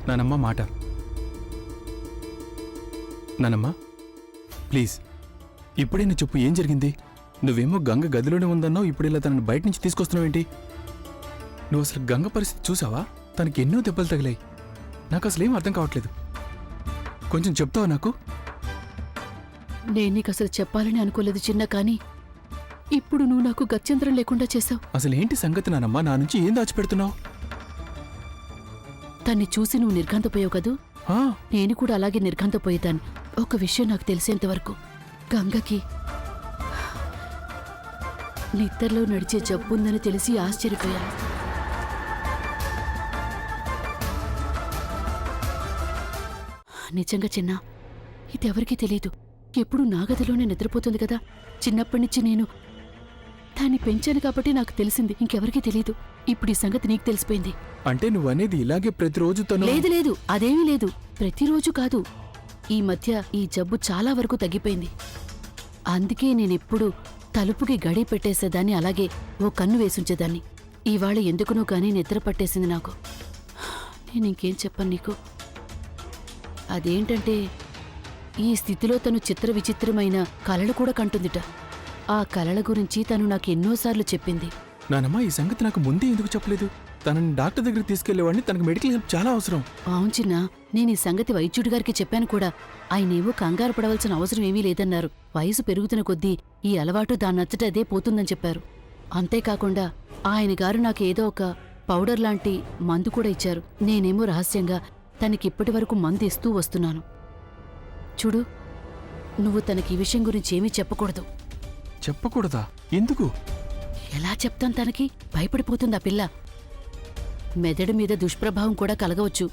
నానమ్మ మాట. నానమ్మ ప్లీజ్ ఇప్పుడైనా చెప్పు, ఏం జరిగింది? నువ్వేమో గంగ గదిలోనే ఉందన్నావు, ఇప్పుడు ఇలా తనని బయట నుంచి తీసుకొస్తున్నావేంటి? నువ్వు అసలు గంగ పరిస్థితి చూసావా? తనకి ఎన్నో దెబ్బలు తగిలాయి. నాకు అసలేం అర్థం కావట్లేదు. కొంచెం చెప్తావా నాకు? నేను నీకు అసలు చెప్పాలని అనుకోలేదు చిన్న, కానీ ఇప్పుడు నువ్వు నాకు గత్యంతరం లేకుండా చేశావు. అసలు ఏంటి సంగతి నానమ్మ? నా నుంచి ఏం దాచిపెడుతున్నావు? తన్ని చూసి నువ్వు నిర్ఘాంతపోయావు కదూ, నేను కూడా అలాగే నిర్ఘాంతపోయేదాన్ని. ఒక విషయం నాకు తెలిసేంతవరకు గంగకి నిద్రలో నడిచే జబ్బుందని తెలిసి ఆశ్చర్యపోయాను. నిజంగా చిన్న, ఇది ఎవరికీ తెలీదు. ఎప్పుడు నా గదిలోనే నిద్రపోతుంది కదా. చిన్నప్పటి నుంచి నేను దాన్ని పెంచాను కాబట్టి నాకు తెలిసింది, ఇంకెవరికీ తెలీదు. ఇప్పుడు ఈ సంగతి నీకు తెలిసిపోయింది. అంటే నువ్వనేది ఇలాగే ప్రతిరోజు తను? లేదు లేదు, అదేమీ లేదు. ప్రతిరోజు కాదు, ఈ మధ్య ఈ జబ్బు చాలా వరకు తగ్గిపోయింది. అందుకే నేనెప్పుడు తలుపుకి గడి పెట్టేసేదాన్ని, అలాగే ఓ కన్ను వేసుంచేదాన్ని. ఇవాళ ఎందుకునో గానీ నిద్ర పట్టేసింది నాకు. నేనింకేం చెప్పను నీకు. అదేంటంటే ఈ స్థితిలో తను చిత్ర విచిత్రమైన కలలు కూడా కంటుందిట. ఆ కలల గురించి తను నాకు ఎన్నోసార్లు చెప్పింది. నానమ్మ ఈ సంగతి నాకు ముందే ఎందుకు చెప్పలేదు? తనని డాక్టర్ దగ్గరికి తీసుకెళ్లేవాడిని, తనకు మెడికల్ హెల్ప్ చాలా అవసరం. అవును చిన్న, నేను ఈ సంగతి వైద్యుడి గారికి చెప్పాను కూడా. ఆయనేమో కంగారు పడవలసిన అవసరం ఏమీ లేదన్నారు. వయసు పెరుగుతున్న కొద్దీ ఈ అలవాటు దాన్నచ్చట అదే పోతుందని చెప్పారు. అంతేకాకుండా ఆయన గారు నాకు ఏదో ఒక పౌడర్ లాంటి మందు కూడా ఇచ్చారు. నేనేమో రహస్యంగా తనకిప్పటి వరకు మందు ఇస్తూ వస్తున్నాను. చూడు, నువ్వు తనకి ఈ విషయం గురించి ఏమీ చెప్పకూడదు. చెప్పకూడదా? ఎందుకు? ఎలా చెప్తాను? తనకి భయపడిపోతుంది ఆ పిల్ల. మెదడు మీద దుష్ప్రభావం కూడా కలగవచ్చు.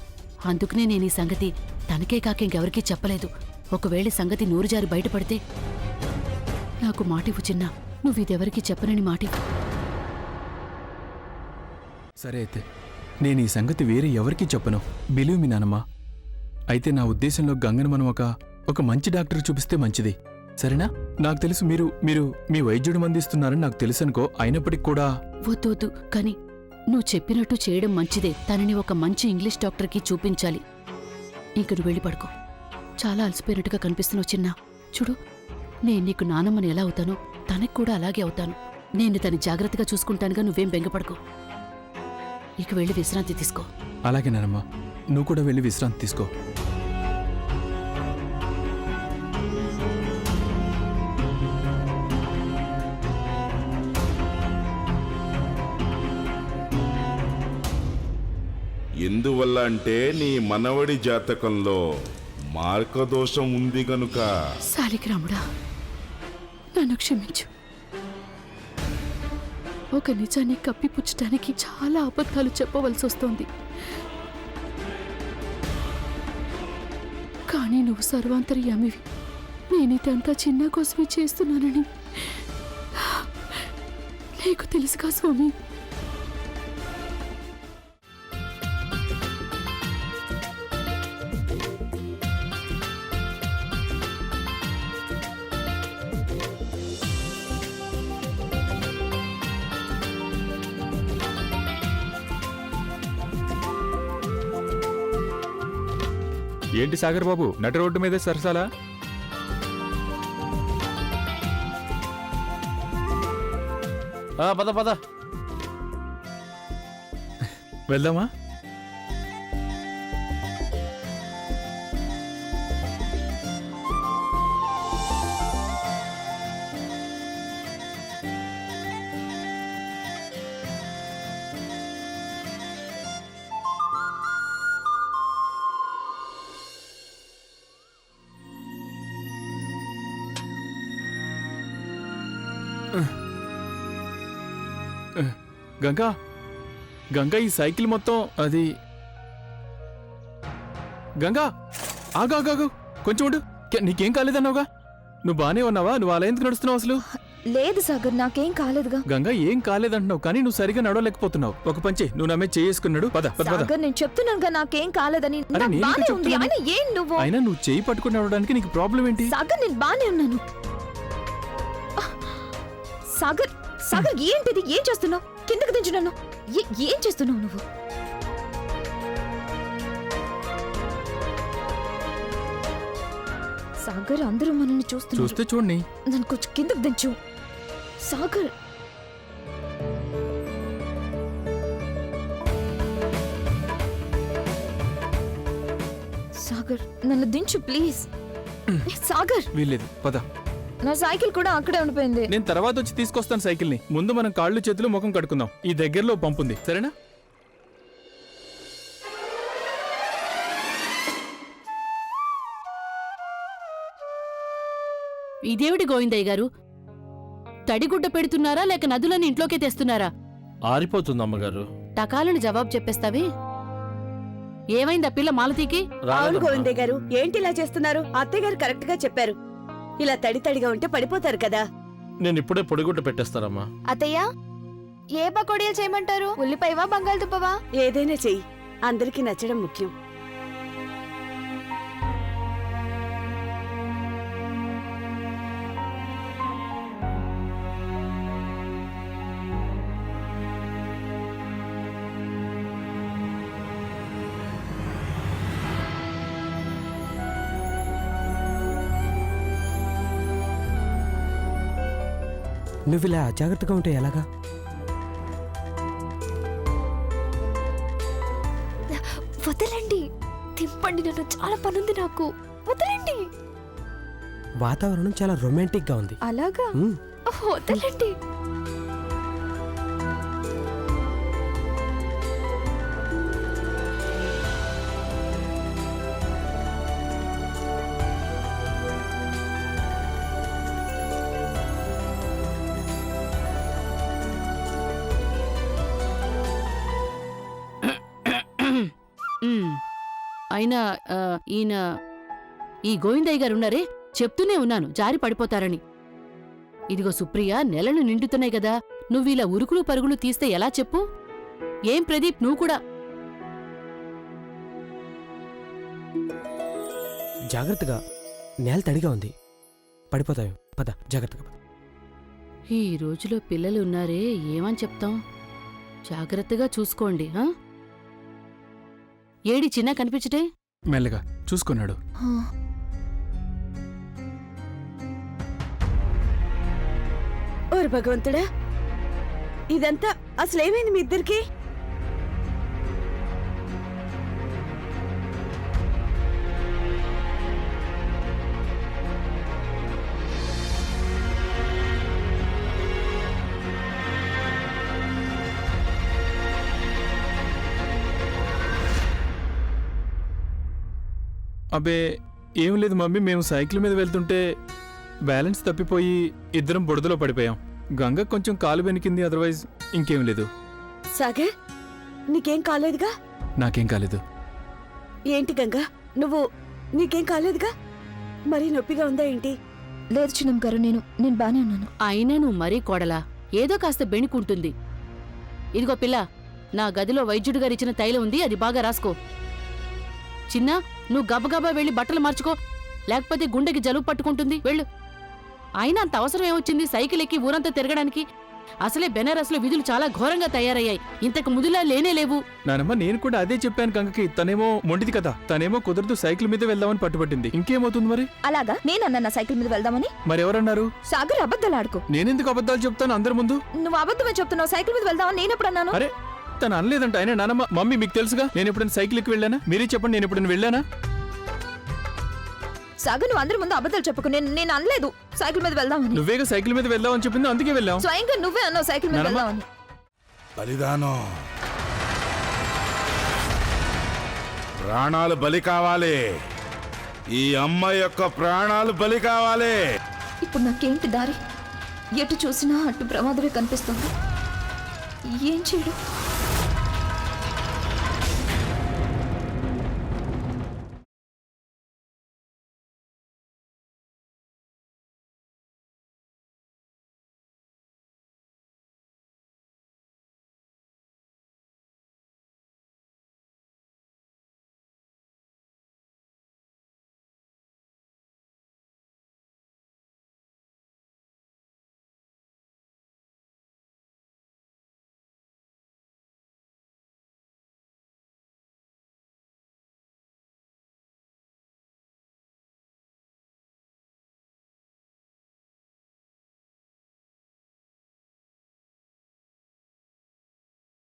అందుకనే నేను ఈ సంగతి తనకే కాక ఇంకెవరికీ చెప్పలేదు. ఒకవేళ సంగతి నోరు జారి బయటపడితే నాకు మాటివ్వు చిన్నా, నువ్విదెవరికీ చెప్పనని మాటివ్వు. సరే అయితే నేను ఈ సంగతి వేరే ఎవరికీ చెప్పను. బిలీవ్ మీ నానమ్మ. అయితే నా ఉద్దేశంలో గంగను మనం ఒక మంచి డాక్టర్ చూపిస్తే మంచిది, సరేనా? నాకు తెలుసు మీరు మీరు మీ వైద్యుడు మందిస్తున్నారని నాకు తెలుసనుకో. అయినప్పటికీ కూడా వద్దు వద్దు, కాని నువ్వు చెప్పినట్టు చేయడం మంచిదే. తనని ఒక మంచి ఇంగ్లీష్ డాక్టర్కి చూపించాలి. ఇంక నువ్వు వెళ్ళి పడుకో. చాలా అలసిపోయినట్టుగా కనిపిస్తున్నావు చిన్నా. చూడు, నేను నీకు నానమ్మని ఎలా అవుతానో తనకి కూడా అలాగే అవుతాను. నేను తను జాగ్రత్తగా చూసుకుంటానుగా, నువ్వేం బెంగపడుకో. ఇక వెళ్ళి విశ్రాంతి తీసుకో. అలాగే నానమ్మ, నువ్వు కూడా వెళ్ళి విశ్రాంతి తీసుకో. ఎందువల్ల అంటే నీ మనవడి జాతకంలో మార్గదోషం ఉంది గనుక. శాలిగ్రాముడా, నన్ను క్షమించు. ఒక నిజాన్ని కప్పిపుచ్చటానికి చాలా అబద్ధాలు చెప్పవలసి వస్తోంది. కానీ నువ్వు సర్వాంతర్యామివి. నేనిదంతా చిన్న కోసమే చేస్తున్నానని నీకు తెలుసుగా స్వామి. ఏంటి సాగర్ బాబు, నడి రోడ్డు మీదే సరసాలా? పద పద వెళ్దామా? గంగా గంగా, ఈ సైకిల్ మొత్తం అది. గంగా ఆగాగాగు, కొంచెం ఉండు. నీకేం కాలేదన్నావుగా? నువ్వు బానే ఉన్నావా? నువ్వు అలా ఎందుకు నడుస్తున్నావు అసలు? లేదు సాగర్, నాకేం కాలేదుగా. గంగా ఏం కాలేదంటున్నావు, కానీ నువ్వు సరిగా నడవలేకపోతున్నావు. ఒక పంచే, నువ్వు నా మీద చేసుకున్నాడు. పద పద పద. సాగర్, నేను చెప్తున్నానుగా నాకేం కాలేదని. అయినా నువ్వు చేయి పట్టుకుని నడవడానికి నీకు ప్రాబ్లం ఏంటి? సాగర్, నేను బానే ఉన్నాను. సాగర్ సాగర్, ఏంటిది? ఏం చేస్తున్నావు? కిందకు దించు నన్ను. ఏం చేస్తున్నావు నువ్వు? సాగర్ అందరూ మనల్ని చూస్తున్నారు. చూస్తే చూడండి. నన్ను కొంచెం కిందకు దించు సాగర్. సాగర్ నన్ను దించు ప్లీజ్. సాగర్ వీల్లేదు, పద. నా సైకిల్ కూడా అక్కడే ఉండిపోయింది. నేను తర్వాత వచ్చి తీసుకొస్తాను సైకిల్ని. ముందు మనం కాళ్ళు చేతులు ముఖం కడుకుందాం. ఈ దగ్గరలో పంపుంది, సరేనా? ఇదేమిటి గోవిందయ్య గారు, తడిగుడ్డ పెడుతున్నారా లేక నదులని ఇంట్లోకే తెస్తున్నారా? ఆరిపోతుంది అమ్మగారు. టకాలను జవాబు చెప్పేస్తావి. ఏమైందా పిల్ల మాలతీకి? అవును గోవిందయ్య గారు, ఏంటి ఇలా చేస్తున్నారు? అత్తయ్య గారు కరెక్ట్ గా చెప్పారు. ఇలా తడి తడిగా ఉంటే పడిపోతారు కదా. నేను ఇప్పుడే పొడిగుడ్డ పెట్టేస్తానమ్మా. అత్తయ్య ఏ పకోడీలు చేయమంటారు? ఉల్లిపాయవా బంగాళదుంపవా? ఏదైనా చెయ్యి, అందరికీ నచ్చడం ముఖ్యం. నువ్వు ఇలా అజాగ్రత్తగా ఉంటే ఎలాగా? వదలండి, తిప్పండి, నన్ను చాలా పనుంది నాకు. వదలండి. వాతావరణం చాలా రొమాంటిక్ గా ఉంది. అలాగా? వదలండి. అయినా ఈయన ఈ గోవిందయ్య గారున్నారే, చెప్తూనే ఉన్నాను జారి పడిపోతారని. ఇదిగో సుప్రియ, నెలలు నిండుతున్నాయి కదా, నువ్విలా ఉరుకులు పరుగులు తీస్తే ఎలా చెప్పు? ఏం ప్రదీప్, నువ్వు కూడా జాగ్రత్తగా, నేల తడిగా ఉంది, పడిపోతాయి. పద, జాగ్రత్తగా పద. ఈ రోజులో పిల్లలు ఉన్నారే, ఏమని చెప్తాం? జాగ్రత్తగా చూసుకోండి. ఏడి చిన్న కనిపించటే? మెల్లగా చూసుకున్నాడు. ఓరు భగవంతుడా, ఇదంతా అసలేమైంది మీ ఇద్దరికి? అబే ఏం లేదు మమ్మీ, మేము సైకిల్ మీద వెళ్తుంటే బ్యాలెన్స్ తప్పిపోయి ఇద్దరం బుడదలో పడిపోయాం. గంగ కొంచెం కాలు వెనికింది, అదర్వైజ్ ఇంకేం లేదు. సాగర్, నీకేం కాలేదుగా? నాకేం కాలేదు. ఏంటి గంగా, నీకేం కాలేదుగా? మరీ నొప్పిగా ఉందా ఏంటి? లేదు చిన్నమ్మ గారు, నేను బానే ఉన్నాను. అయినా నువ్వు మరీ కోడలా, ఏదో కాస్త బెణుకుంటుంది. ఇదిగో పిల్ల, నా గదిలో వైద్యుడు గారిచ్చిన తైలం ఉంది, అది బాగా రాసుకో. చిన్న, నువ్వు గబగబా వెళ్ళి బట్టలు మార్చుకో, లేకపోతే గుండెకి జలుబు పట్టుకుంటుంది. వెళ్ళు. అయినా అంత అవసరం ఏమొచ్చింది సైకిల్ ఎక్కి ఊరంతా తిరగడానికి? అసలే బెనారస్లో విధులు చాలా ఘోరంగా తయారయ్యాయి, ఇంతకు ముందులా లేనేలేవు. నానమ్మ, నేను కూడా అదే చెప్పాను గంగకి. తనేమో మొండిది కదా, తనేమో కుదరదు, సైకిల్ మీద వెళ్దామని పట్టుబట్టింది. ఇంకేమవుతుంది మరి? అలాగా? నేనన్నా సైకిల్ మీద వెళ్దామని? మరి ఎవరన్నారు? సాగర్, అబద్ధాలు ఆడుకో. నేనెందుకు అబద్ధాలు చెప్తాను అందరి ముందు? నువ్వు అబద్ధమే చెప్తున్నావు. సైకిల్ మీద వెళ్దామని నేనెప్పుడు అన్నాను? అరే, తను అనలేదంట. ఆయన నానమ్మ, మమ్మీ మీకు తెలుసుగా, నేను ఎప్పుడైనా సైకిల్ ఎక్కి వెళ్ళానా? మీరే చెప్పండి, నేను ఎప్పుడైనా వెళ్ళానా? సాగర్, నువ్వు అందరి ముందు అబద్ధాలు చెప్పుకో. నేను అనలేదు సైకిల్ మీద వెళ్దామని. నువ్వేగా సైకిల్ మీద వెళ్దామని చెప్పింది, అందుకే వెళ్ళాం. స్వయంగా నువ్వే అన్నావు సైకిల్ మీద నానమ్మ. వెళ్దామని. బలిదానం, ప్రాణాలు బలి కావాలి. ఈ అమ్మ యొక్క ప్రాణాలు బలి కావాలి. ఇప్పుడు నాకేంటి దారి? ఎటు చూసినా అటు ప్రమాదమే కనిపిస్తుంది. ఏం చేయడం?